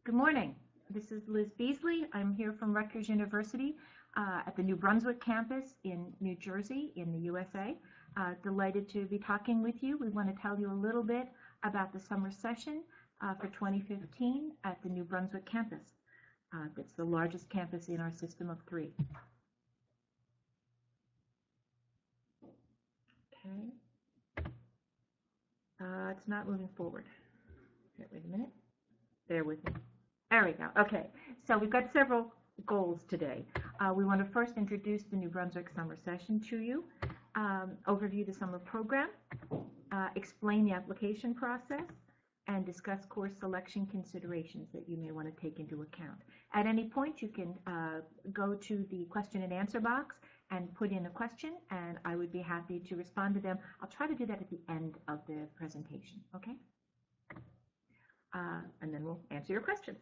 Good morning. This is Liz Beasley. I'm here from Rutgers University at the New Brunswick campus in New Jersey in the USA. Delighted to be talking with you. We want to tell you a little bit about the summer session for 2015 at the New Brunswick campus. It's the largest campus in our system of three. Okay. It's not moving forward. Okay, wait a minute. Bear with me. There we go. Okay, so we've got several goals today. We want to first introduce the New Brunswick summer session to you, overview the summer program, explain the application process, and discuss course selection considerations that you may want to take into account. At any point, you can go to the question and answer box and put in a question, and I would be happy to respond to them. I'll try to do that at the end of the presentation, okay? And then we'll answer your questions.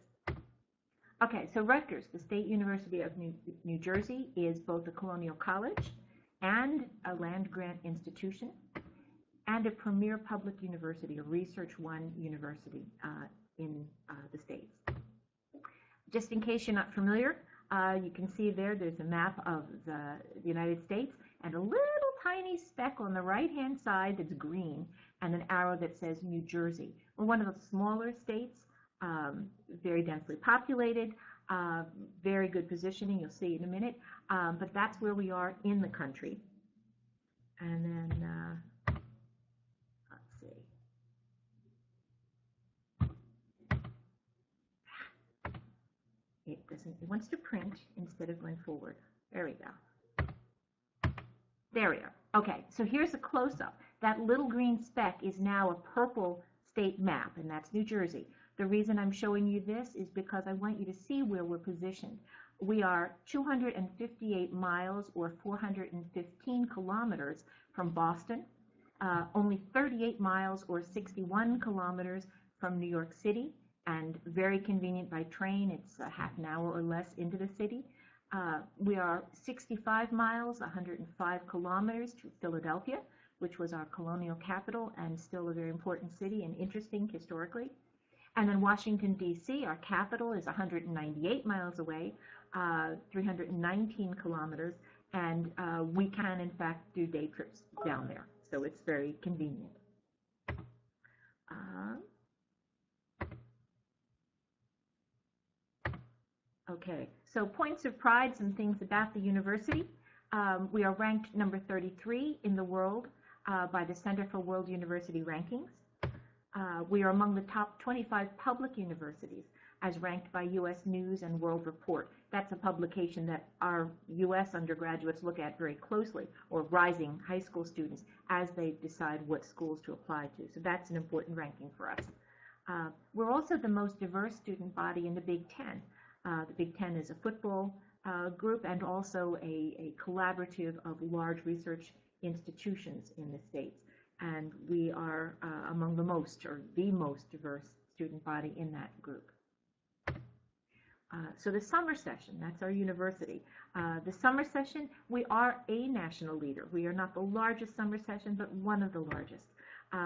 Okay, so Rutgers, the State University of New Jersey, is both a colonial college and a land-grant institution and a premier public university, a Research One university in the States. Just in case you're not familiar, you can see there's a map of the United States and a little tiny speck on the right-hand side that's green and an arrow that says New Jersey. We're one of the smaller states, very densely populated, very good positioning, you'll see in a minute, but that's where we are in the country. And then, let's see. It wants to print instead of going forward. There we go. There we are. Okay, so here's a close-up. That little green speck is now a purple state map, and that's New Jersey. The reason I'm showing you this is because I want you to see where we're positioned. We are 258 miles or 415 kilometers from Boston, only 38 miles or 61 kilometers from New York City, and very convenient by train. It's a half an hour or less into the city. We are 65 miles, 105 kilometers to Philadelphia, which was our colonial capital and still a very important city and interesting historically. And then Washington, D.C., our capital, is 198 miles away, 319 kilometers, and we can, in fact, do day trips down there. So it's very convenient. Okay, so points of pride, some things about the university. We are ranked number 33 in the world by the Center for World University Rankings. We are among the top 25 public universities as ranked by U.S. News and World Report. That's a publication that our U.S. undergraduates look at very closely, or rising high school students, as they decide what schools to apply to. So that's an important ranking for us. We're also the most diverse student body in the Big Ten. The Big Ten is a football group and also a collaborative of large research institutions in the States. And we are among the most, or the most diverse student body in that group. So the summer session, that's our university. The summer session, we are a national leader. We are not the largest summer session, but one of the largest.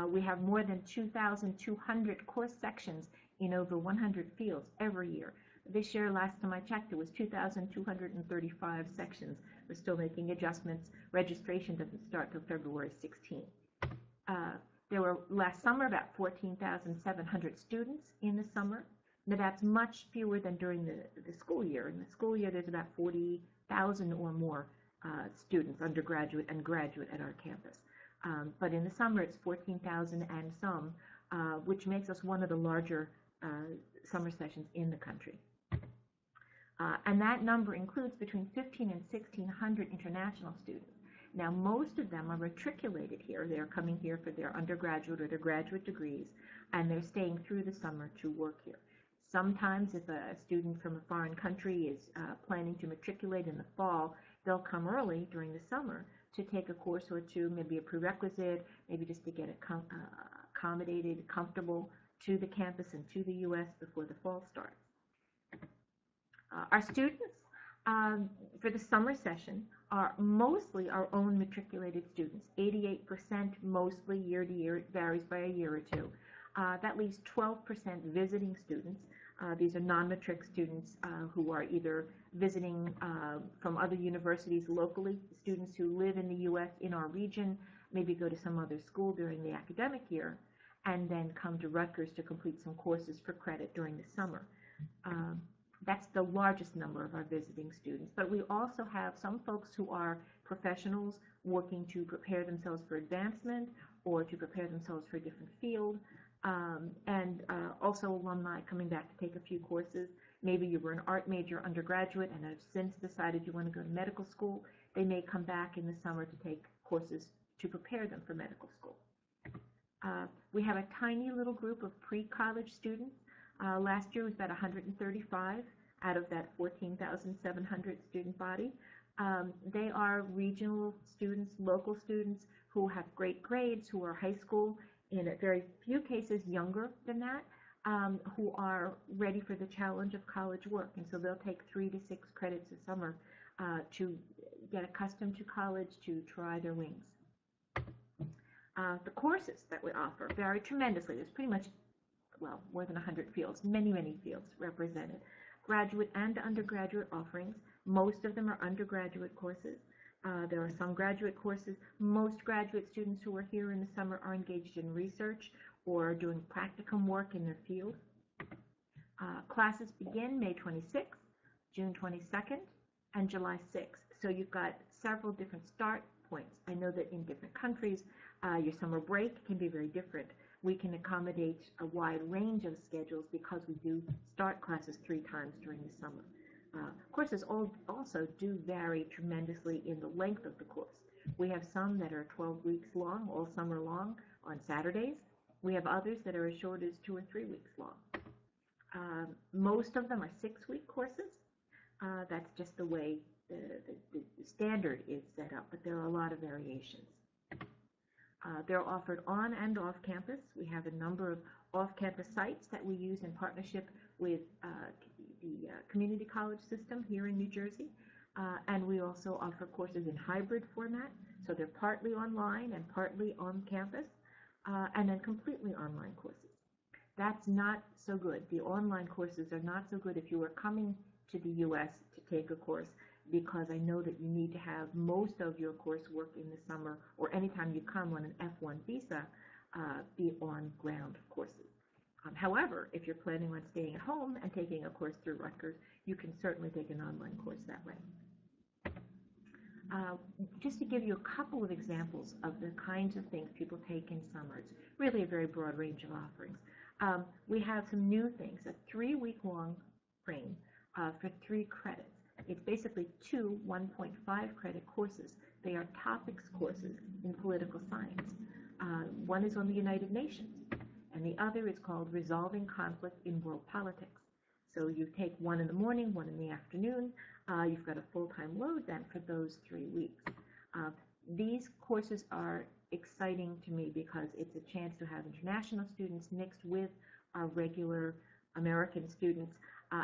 We have more than 2,200 course sections in over 100 fields every year. This year, last time I checked, it was 2,235 sections. We're still making adjustments. Registration doesn't start till February 16th. There were last summer about 14,700 students in the summer. Now that's much fewer than during the school year. In the school year, there's about 40,000 or more students, undergraduate and graduate, at our campus. But in the summer, it's 14,000 and some, which makes us one of the larger summer sessions in the country. And that number includes between 1,500 and 1,600 international students. Now, most of them are matriculated here. They're coming here for their undergraduate or their graduate degrees, and they're staying through the summer to work here. Sometimes if a student from a foreign country is planning to matriculate in the fall, they'll come early during the summer to take a course or two, maybe a prerequisite, maybe just to get accommodated, comfortable to the campus and to the U.S. before the fall starts. Our students for the summer session are mostly our own matriculated students, 88% mostly year to year. It varies by a year or two. That leaves 12% visiting students. These are non-matric students who are either visiting from other universities locally, students who live in the U.S. in our region, maybe go to some other school during the academic year, and then come to Rutgers to complete some courses for credit during the summer. That's the largest number of our visiting students. But we also have some folks who are professionals working to prepare themselves for advancement or to prepare themselves for a different field. And also alumni coming back to take a few courses. Maybe you were an art major undergraduate and have since decided you want to go to medical school. They may come back in the summer to take courses to prepare them for medical school. We have a tiny little group of pre-college students. Last year was about 135 out of that 14,700 student body. They are regional students, local students who have great grades, who are high school, in a very few cases younger than that, who are ready for the challenge of college work. And so they'll take 3 to 6 credits a summer to get accustomed to college, to try their wings. The courses that we offer vary tremendously. There's pretty much, well, more than 100 fields, many, many fields represented. Graduate and undergraduate offerings. Most of them are undergraduate courses. There are some graduate courses. Most graduate students who are here in the summer are engaged in research or doing practicum work in their field. Classes begin May 26th, June 22nd, and July 6th. So you've got several different start points. I know that in different countries, your summer break can be very different. We can accommodate a wide range of schedules because we do start classes 3 times during the summer. Courses also do vary tremendously in the length of the course. We have some that are 12 weeks long, all summer long, on Saturdays. We have others that are as short as 2 or 3 weeks long. Most of them are 6-week courses. That's just the way the standard is set up, but there are a lot of variations. They're offered on and off campus. We have a number of off-campus sites that we use in partnership with the community college system here in New Jersey. And we also offer courses in hybrid format, so they're partly online and partly on campus, and then completely online courses. That's not so good. The online courses are not so good if you are coming to the U.S. to take a course, because I know that you need to have most of your coursework in the summer, or anytime you come on an F1 visa, be on ground courses. However, if you're planning on staying at home and taking a course through Rutgers, you can certainly take an online course that way. Just to give you a couple of examples of the kinds of things people take in summer, it's really a very broad range of offerings. We have some new things, a 3-week-long frame for 3 credits. It's basically 2 1.5 credit courses. They are topics courses in political science. One is on the United Nations, and the other is called Resolving Conflict in World Politics. So you take one in the morning, one in the afternoon. You've got a full-time load then for those 3 weeks. These courses are exciting to me because it's a chance to have international students mixed with our regular American students,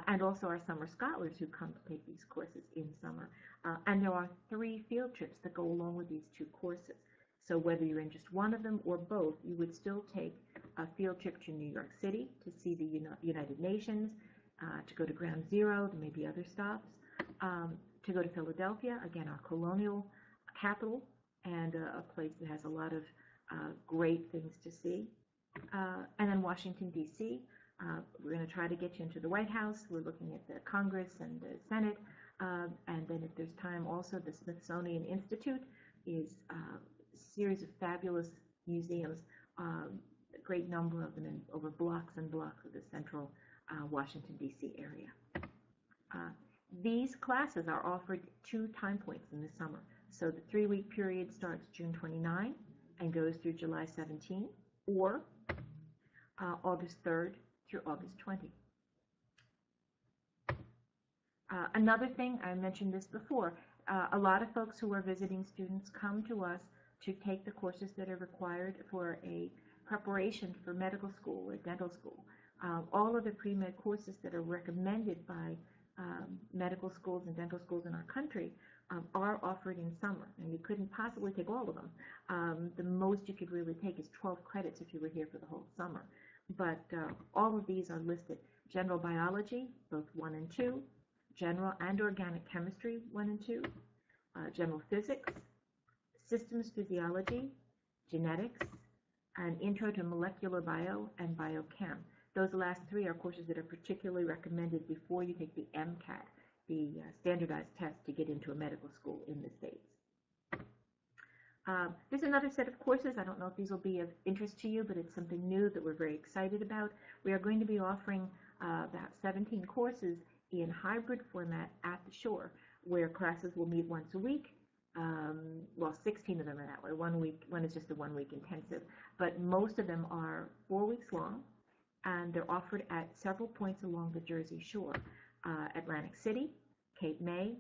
and also our summer scholars who come to take these courses in summer. And there are 3 field trips that go along with these 2 courses. So whether you're in just one of them or both, you would still take a field trip to New York City to see the United Nations, to go to Ground Zero, there may be other stops, to go to Philadelphia, again, our colonial capital, and a place that has a lot of great things to see. And then Washington, D.C., we're going to try to get you into the White House. We're looking at the Congress and the Senate. And then if there's time, also the Smithsonian Institute is a series of fabulous museums, a great number of them over blocks and blocks of the central Washington, D.C. area. These classes are offered 2 time points in the summer. So the 3-week period starts June 29 and goes through July 17, or August 3rd through August 20. Another thing, I mentioned this before, a lot of folks who are visiting students come to us to take the courses that are required for a preparation for medical school or dental school. All of the pre-med courses that are recommended by medical schools and dental schools in our country are offered in summer, and you couldn't possibly take all of them. The most you could really take is 12 credits if you were here for the whole summer. but all of these are listed. General biology, both 1 and 2, general and organic chemistry, 1 and 2, general physics, systems physiology, genetics, and intro to molecular bio and biochem. Those last three are courses that are particularly recommended before you take the MCAT, the standardized test to get into a medical school in the States. There's another set of courses. I don't know if these will be of interest to you, but it's something new that we're very excited about. We are going to be offering about 17 courses in hybrid format at the shore, where classes will meet once a week. Well, 16 of them are that way. One is just a 1 week intensive, but most of them are 4 weeks long, and they're offered at several points along the Jersey Shore: Atlantic City, Cape May,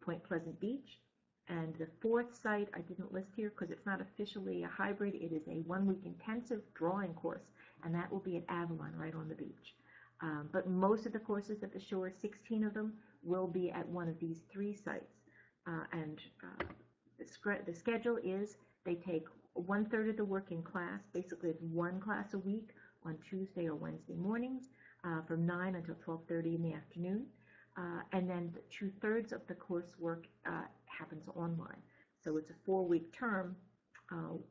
Point Pleasant Beach, and the fourth site I didn't list here because it's not officially a hybrid. It is a 1 week intensive drawing course, and that will be at Avalon, right on the beach. But most of the courses at the shore, 16 of them, will be at one of these three sites. The schedule is they take 1/3 of the working class. Basically, it's one class a week on Tuesday or Wednesday mornings from 9 until 12:30 in the afternoon. And then 2/3 of the coursework happens online. So it's a 4-week term,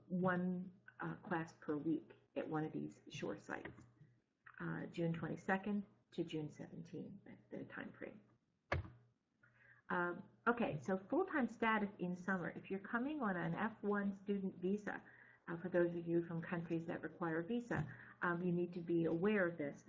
one class per week at one of these shore sites. June 22nd to June 17th, that's the time frame. Okay, so full-time status in summer. If you're coming on an F1 student visa, for those of you from countries that require a visa, you need to be aware of this.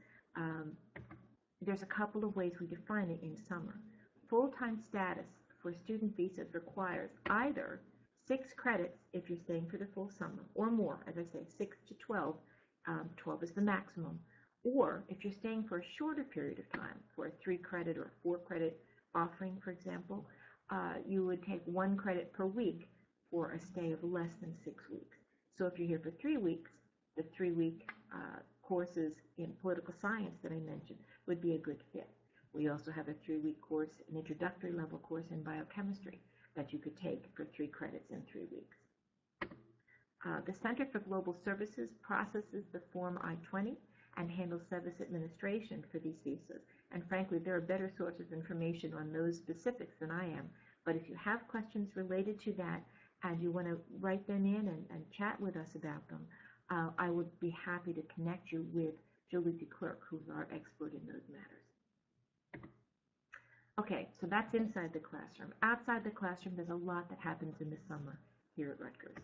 There's a couple of ways we define it in summer. Full-time status for student visas requires either 6 credits if you're staying for the full summer, or more, as I say, 6 to 12. 12 is the maximum. Or if you're staying for a shorter period of time, for a 3-credit or 4-credit offering, for example, you would take 1 credit per week for a stay of less than 6 weeks. So if you're here for 3 weeks, the 3-week courses in political science that I mentioned would be a good fit. We also have a 3-week course, an introductory level course in biochemistry that you could take for 3 credits in 3 weeks. The Center for Global Services processes the Form I-20 and handles service administration for these visas. And frankly, there are better sources of information on those specifics than I am. But if you have questions related to that and you want to write them in and chat with us about them, I would be happy to connect you with Julie DeClerc, who's our expert in those matters. Okay, so that's inside the classroom. Outside the classroom, there's a lot that happens in the summer here at Rutgers.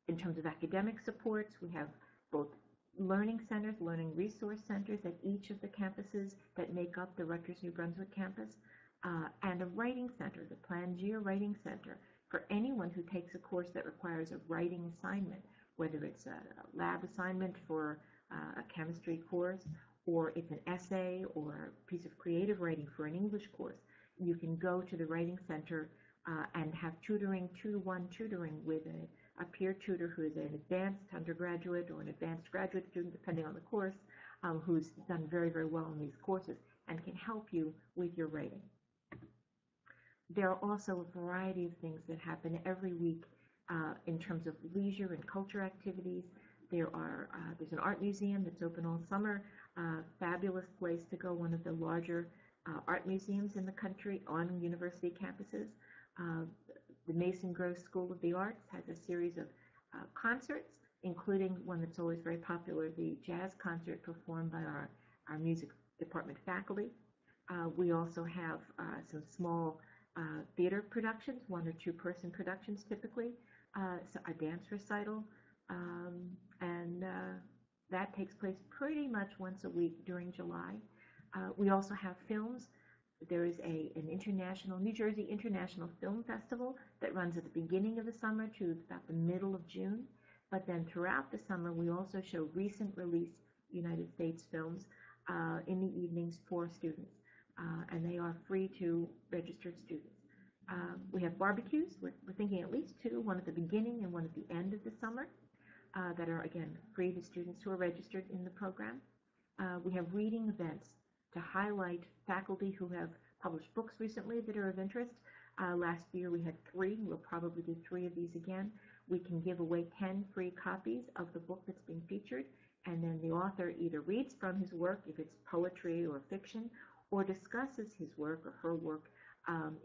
In terms of academic supports, we have both learning centers, learning resource centers at each of the campuses that make up the Rutgers New Brunswick campus, and a writing center, the Plangier Writing Center, for anyone who takes a course that requires a writing assignment, whether it's a lab assignment for a chemistry course, or it's an essay or a piece of creative writing for an English course. You can go to the Writing Center and have tutoring, 2-to-1 tutoring with a peer tutor who is an advanced undergraduate or an advanced graduate student, depending on the course, who's done very, very well in these courses and can help you with your writing. There are also a variety of things that happen every week in terms of leisure and culture activities. There's an art museum that's open all summer, fabulous place to go, one of the larger art museums in the country on university campuses. The Mason Gross School of the Arts has a series of concerts, including one that's always very popular, the jazz concert performed by our music department faculty. We also have some small theater productions, 1 or 2 person productions typically, so a dance recital, and that takes place pretty much once a week during July. We also have films. There is an international, New Jersey International Film Festival that runs at the beginning of the summer to about the middle of June. But then throughout the summer, we also show recent release United States films in the evenings for students. And they are free to registered students. We have barbecues. We're thinking at least 2, one at the beginning and one at the end of the summer, that are, again, free to students who are registered in the program. We have reading events to highlight faculty who have published books recently that are of interest. Last year we had 3. We'll probably do 3 of these again. We can give away 10 free copies of the book that's being featured. and then the author either reads from his work if it's poetry or fiction, or discusses his work or her work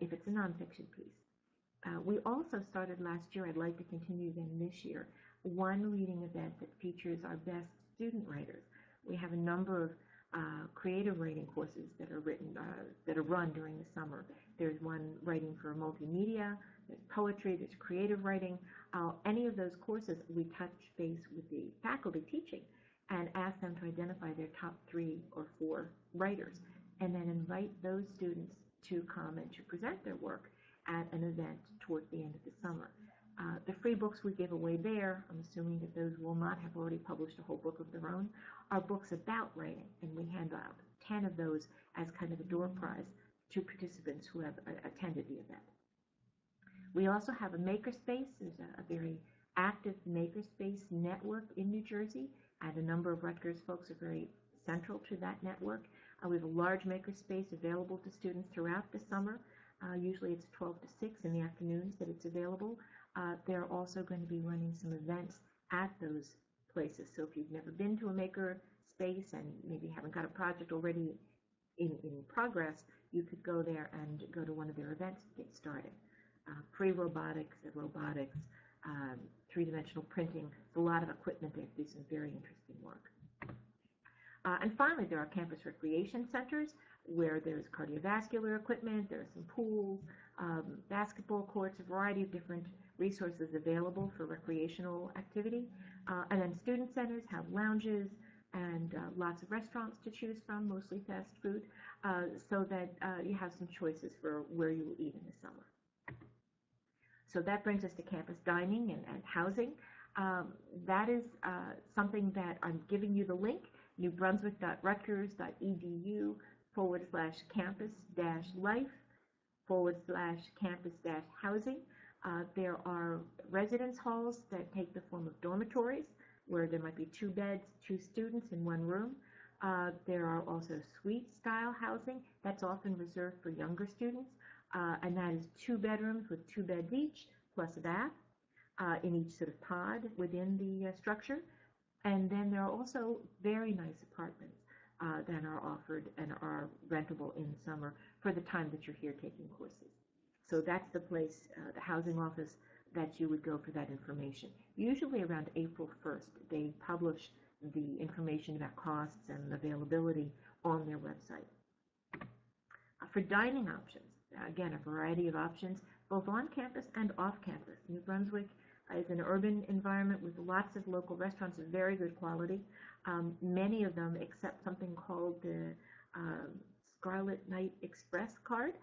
if it's a nonfiction piece. We also started last year, I'd like to continue again this year, one reading event that features our best student writers. We have a number of creative writing courses that are run during the summer. There's one writing for multimedia, there's poetry, there's creative writing. Any of those courses, we touch base with the faculty teaching and ask them to identify their top 3 or 4 writers, and then invite those students to come and to present their work at an event towards the end of the summer. The free books we give away there, I'm assuming that those will not have already published a whole book of their own, are books about writing, and we hand out 10 of those as kind of a door prize to participants who have attended the event. We also have a makerspace. There's a very active makerspace network in New Jersey, and a number of Rutgers folks are very central to that network. We have a large makerspace available to students throughout the summer. Usually it's 12 to 6 in the afternoons that it's available. They're also going to be running some events at those places. So if you've never been to a maker space and maybe haven't got a project already in progress, you could go there and go to one of their events to get started. Pre-robotics, robotics, 3-dimensional printing, a lot of equipment there to do some very interesting work. And finally, there are campus recreation centers where there's cardiovascular equipment, there are some pools, basketball courts, a variety of different resources available for recreational activity. And then student centers have lounges and lots of restaurants to choose from, mostly fast food, so that you have some choices for where you will eat in the summer. So that brings us to campus dining and housing. That is something that I'm giving you the link, newbrunswick.rutgers.edu/campus-life/campus-housing. There are residence halls that take the form of dormitories, where there might be 2 beds, 2 students in 1 room. There are also suite-style housing. That's often reserved for younger students, and that is 2 bedrooms with 2 beds each, plus a bath in each sort of pod within the structure. And then there are also very nice apartments that are offered and are rentable in summer for the time that you're here taking courses. So that's the place, the housing office, that you would go for that information. Usually around April 1st, they publish the information about costs and availability on their website. For dining options, again, a variety of options, both on campus and off campus. New Brunswick is an urban environment with lots of local restaurants of very good quality. Many of them accept something called the Scarlet Night Express card,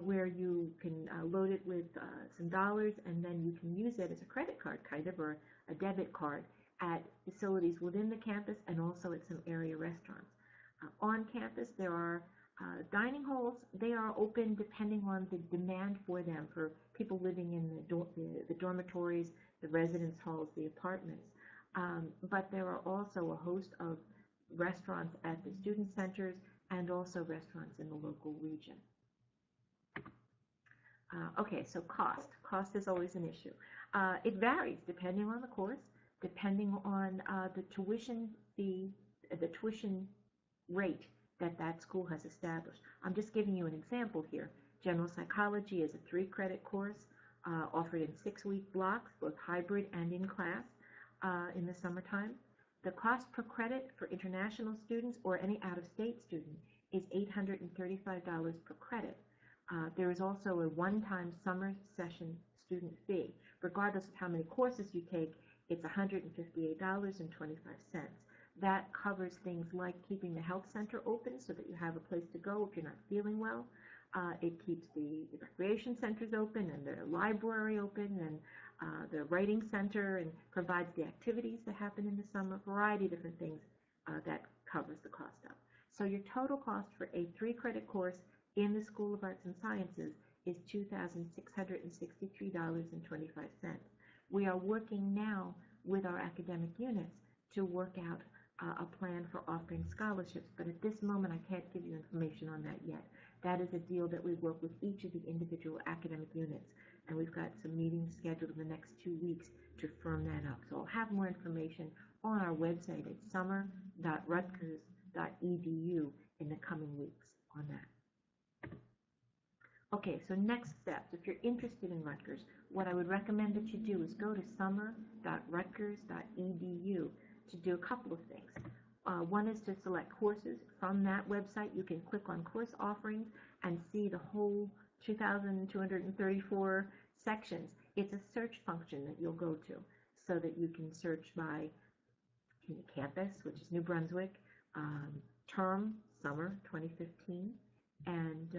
where you can load it with some dollars, and then you can use it as a credit card, kind of, or a debit card at facilities within the campus and also at some area restaurants. On campus, there are dining halls. They are open depending on the demand for them, for people living in the dormitories, the residence halls, the apartments. But there are also a host of restaurants at the student centers and also restaurants in the local region. Okay, so cost. Cost is always an issue. It varies depending on the course, depending on the tuition fee, the tuition rate that school has established. I'm just giving you an example here. General psychology is a 3-credit course offered in 6-week blocks, both hybrid and in class in the summertime. The cost per credit for international students or any out-of-state student is $835 per credit. There is also a one-time summer session student fee. Regardless of how many courses you take, it's $158.25. That covers things like keeping the health center open so that you have a place to go if you're not feeling well. It keeps the recreation centers open and the library open and the writing center, and provides the activities that happen in the summer, a variety of different things that covers the cost of. So your total cost for a 3-credit course in the School of Arts and Sciences is $2,663.25. We are working now with our academic units to work out a plan for offering scholarships, but at this moment I can't give you information on that yet. That is a deal that we work with each of the individual academic units, and we've got some meetings scheduled in the next 2 weeks to firm that up. So I'll have more information on our website at summer.rutgers.edu in the coming weeks on that. Okay, so next steps. If you're interested in Rutgers, what I would recommend that you do is go to summer.rutgers.edu to do a couple of things. One is to select courses. From that website, you can click on course offerings and see the whole 2,234 sections. It's a search function that you'll go to so that you can search by campus, which is New Brunswick, term, summer 2015, and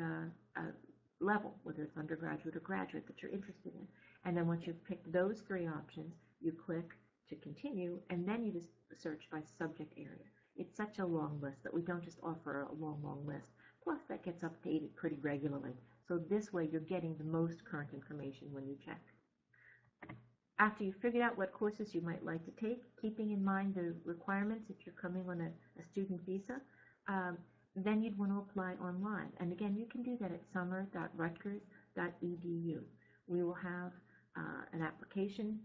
level, whether it's undergraduate or graduate that you're interested in. And then once you've picked those three options, you click to continue, and then you just search by subject area. It's such a long list that we don't just offer a long list. Plus, that gets updated pretty regularly. So this way, you're getting the most current information when you check. After you've figured out what courses you might like to take, keeping in mind the requirements if you're coming on a student visa, then you'd want to apply online. And again, you can do that at summer.rutgers.edu. We will have an application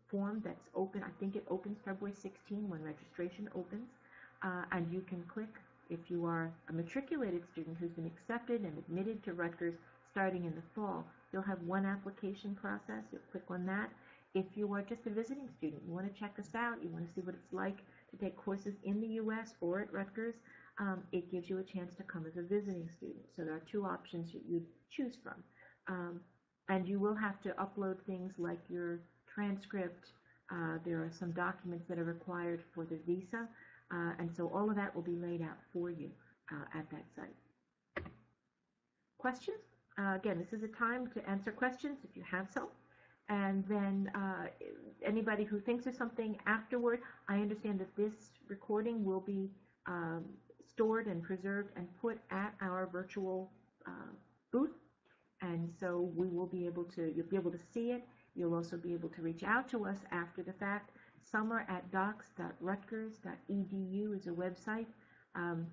form that's open. I think it opens February 16 when registration opens. And you can click, if you are a matriculated student who's been accepted and admitted to Rutgers starting in the fall, you'll have one application process. You'll click on that. If you are just a visiting student, you want to check us out, you want to see what it's like to take courses in the U.S. or at Rutgers, it gives you a chance to come as a visiting student. So there are two options that you choose from. And you will have to upload things like your transcript. There are some documents that are required for the visa. And so all of that will be laid out for you at that site. Questions? Again, this is a time to answer questions if you have some. And then anybody who thinks of something afterward, I understand that this recording will be stored and preserved and put at our virtual booth. And so we will be able to, you'll be able to see it. You'll also be able to reach out to us after the fact. Summer@docs.rutgers.edu is a website.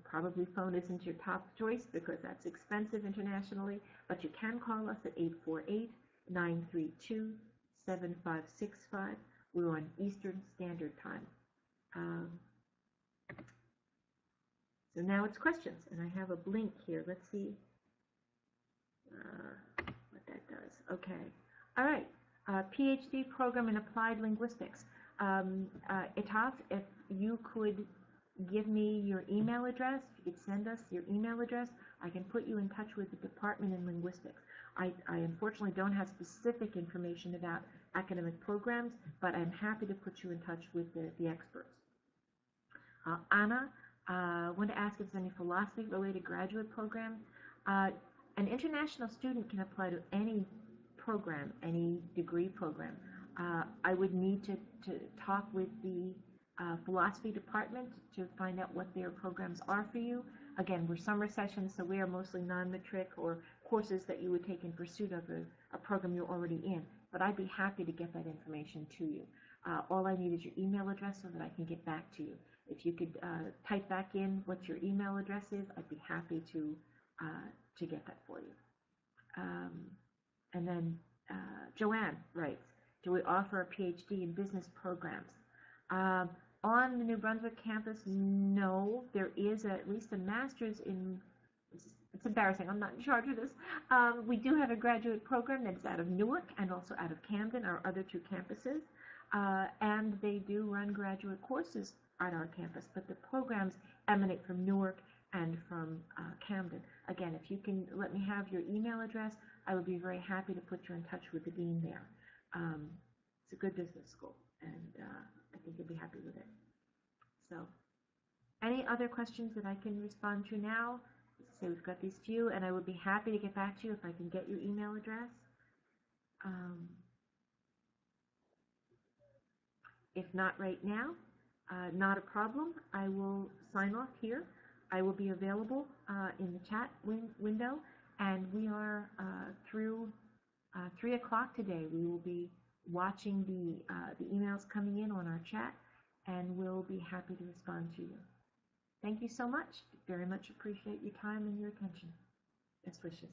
Probably phone isn't your top choice because that's expensive internationally, but you can call us at 848-932-7565. We're on Eastern Standard Time. So now it's questions, and I have a blink here. Let's see what that does. Okay. All right. PhD program in applied linguistics. Etaf, if you could give me your email address, if you could send us your email address, I can put you in touch with the department in linguistics. I unfortunately don't have specific information about academic programs, but I'm happy to put you in touch with the experts. Anna, I want to ask if there's any philosophy-related graduate programs. An international student can apply to any program, any degree program. I would need to talk with the philosophy department to find out what their programs are for you. Again, we're summer sessions, so we are mostly non-matric or courses that you would take in pursuit of a program you're already in. But I'd be happy to get that information to you. All I need is your email address so that I can get back to you. If you could type back in what your email address is, I'd be happy to get that for you. And then Joanne writes, do we offer a PhD in business programs? On the New Brunswick campus, no. There is at least a master's in, it's embarrassing, I'm not in charge of this. We do have a graduate program that's out of Newark and also out of Camden, our other two campuses. And they do run graduate courses at our campus, but the programs emanate from Newark and from Camden. Again, if you can let me have your email address, I would be very happy to put you in touch with the dean there. It's a good business school, and I think you'll be happy with it. So, any other questions that I can respond to now? As I say, we've got these few, and I would be happy to get back to you if I can get your email address. If not right now, not a problem. I will sign off here. I will be available in the chat window, and we are through 3 o'clock today. We will be watching the emails coming in on our chat, and we'll be happy to respond to you. Thank you so much. Very much appreciate your time and your attention. Best wishes.